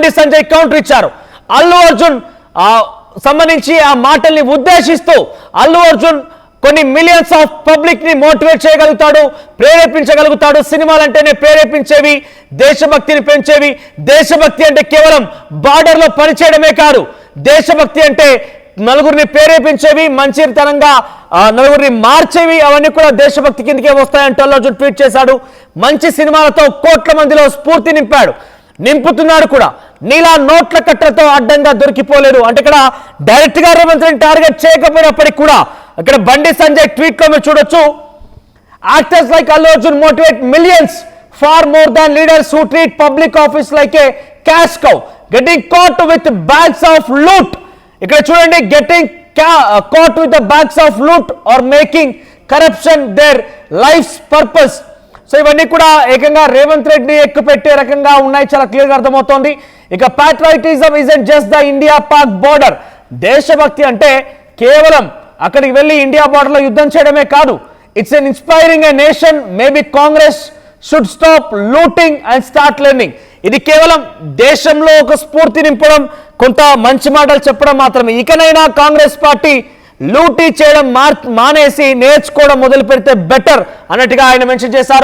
Sanjay counter ఇచ్చారు. అల్లు అర్జున్ సంబంధించి ఆ మాటల్ని ఉద్దేశిస్తూ అల్లు అర్జున్ కొన్ని మిలియన్స్ ఆఫ్ పబ్లిక్ ని మోటివేట్ చేయగలుగుతాడు, ప్రేరేపించగలుగుతాడు. సినిమాలంటేనే ప్రేరేపించేవి, దేశభక్తిని పెంచేవి. దేశభక్తి అంటే కేవలం బార్డర్ లో పనిచేయడమే కాదు, దేశభక్తి అంటే నలుగురిని ప్రేరేపించేవి, మంచితనంగా నలుగురిని మార్చేవి. అవన్నీ కూడా దేశభక్తి కిందకే వస్తాయంటూ అల్లు అర్జున్ ట్వీట్ చేశాడు. మంచి సినిమాలతో కోట్ల మందిలో స్ఫూర్తి నింపుతున్నాడు కూడా. నీలా నోట్ల కట్టలతో అడ్డంగా దొరికిపోలేదు అంటే ఇక్కడ డైరెక్ట్ గా రేవంత్ రెడ్డి టార్గెట్ చేయకపోయినప్పటికీ కూడా ఇక్కడ బండి సంజయ్ ట్వీట్ లో మీరు చూడొచ్చు. Actors like Allu Arjun motivate millions far more than leaders who treat public office like a cash cow getting caught with bags of loot. ఇక్కడ చూడండి, getting caught with bags of loot are making corruption their life's purpose. So ఇవన్నీ కూడా ఏకంగా రేవంత్ రెడ్డిని ఎక్కుపెట్టే రకంగా ఉన్నాయి, చాలా clear గా అర్థమవుతోంది. ఇక patriotism isn't just the India Pak border. దేశభక్తి అంటే కేవలం అక్కడికి వెళ్ళి ఇండియా బోర్డర్ లో యుద్ధం చేయడమే కాదు. It's an inspiring a nation. Maybe Congress should stop looting and start learning. ఇది కేవలం దేశంలో ఒక స్ఫూర్తి నింపడం, కొంత మంచి మాటలు చెప్పడం మాత్రమే. ఇకనైనా కాంగ్రెస్ పార్టీ లూటీ చేయడం మానేసి నేర్చుకోవడం మొదలు పెడితే బెటర్ అన్నట్టుగా ఆయన మెన్షన్ చేశారు.